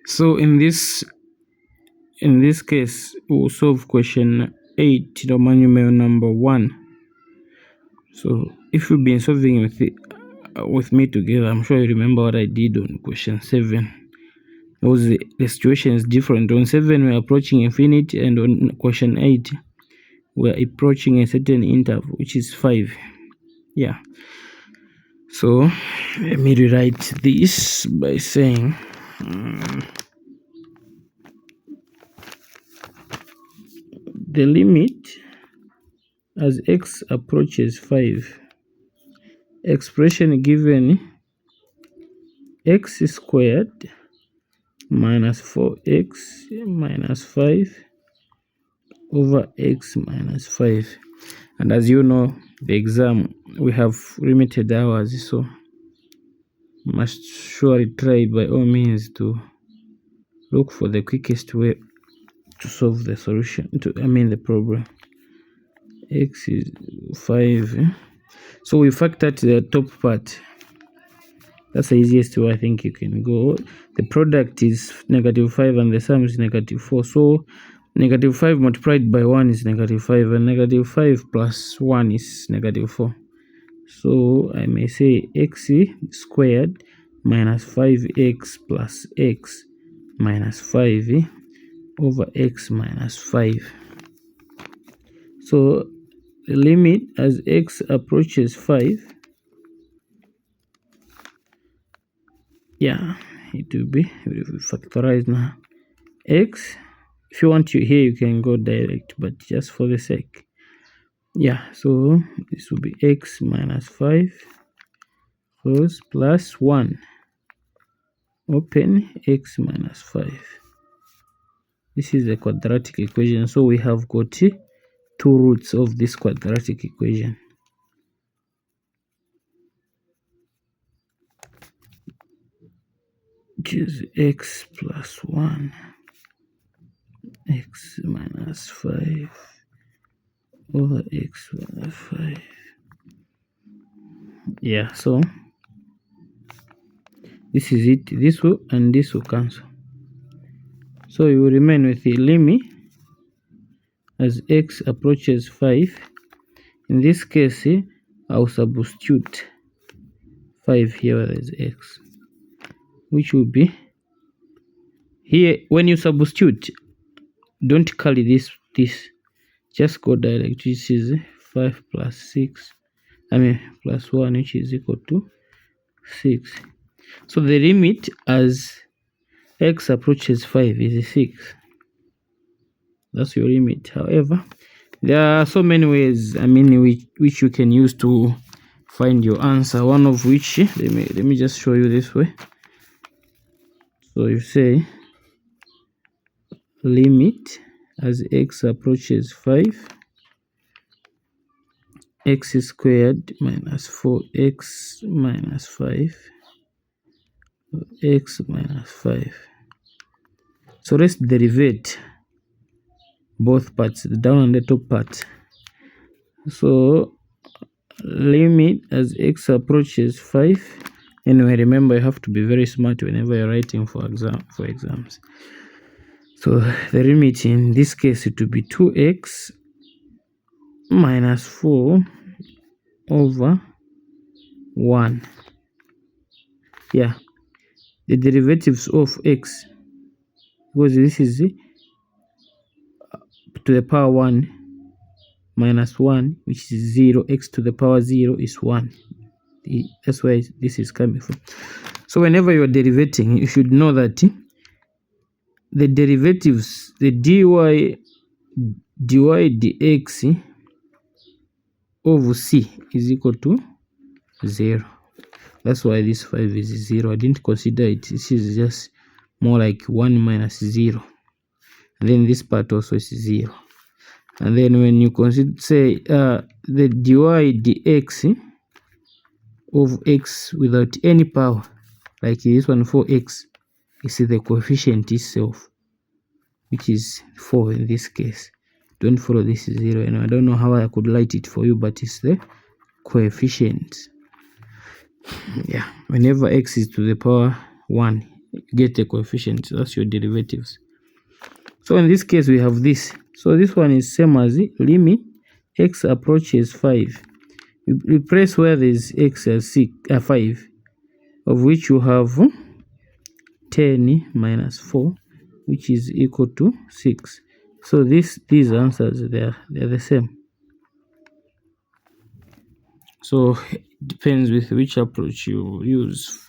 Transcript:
So in this case, we'll solve question 8, Roman numeral number 1. So if you've been solving with me together, I'm sure you remember what I did on question 7. Because the situation is different. On 7, we're approaching infinity, and on question 8, we're approaching a certain interval, which is 5. Yeah. So let me rewrite this by saying the limit as x approaches 5, expression given x squared minus 4x minus 5 over x minus 5. And as you know, the exam, we have limited hours, so must surely try by all means to look for the quickest way to solve the solution, the problem. X is 5. So we factor the top part. That's the easiest way I think you can go. The product is -5 and the sum is -4. So -5 multiplied by 1 is -5, and -5 plus 1 is -4. So I may say x squared minus 5x plus x minus 5 over x minus 5. So the limit as x approaches 5, it will be, if we factorize now, x, if you want to here you can go direct, but just for the sake, so this will be x minus 5 close plus 1 open x minus 5. This is a quadratic equation, so we have got 2 roots of this quadratic equation. Which is x plus 1 x minus 5 over x minus 5. So this is it. This will and this will cancel. So you will remain with the limit as x approaches 5. In this case, I'll substitute 5 here as x, which will be here. When you substitute, don't carry this, just go direct, which is 5 plus 6, plus 1, which is equal to 6. So the limit as x approaches 5 is 6. That's your limit. However, there are so many ways, which you can use to find your answer. One of which, let me just show you this way. So you say limit as x approaches 5, x squared minus 4x minus 5 x minus 5. So let's derivate both parts, the down and the top part. So limit as x approaches 5. Anyway, remember, you have to be very smart whenever you're writing for exams. So the limit in this case, it will be 2x minus 4 over 1. The derivatives of x, because this is to the power 1 minus 1, which is 0. X to the power 0 is 1. That's where this is coming from. So whenever you are derivating, you should know that the derivatives, the dy dx of c is equal to 0. That's why this 5 is 0. I didn't consider it. This is just more like 1 minus 0. And then this part also is 0. And then when you consider, say, the dy dx of x without any power, like this one, 4x, you see the coefficient itself, which is 4 in this case. Don't follow this 0. And I don't know how I could write it for you, but it's the coefficient. Whenever x is to the power 1, get a coefficient. That's your derivatives. So in this case, we have this. So this one is same as the limit x approaches 5. You replace where there is x as 5, of which you have 10 minus 4, which is equal to 6. So these answers, they're the same. So it depends with which approach you use.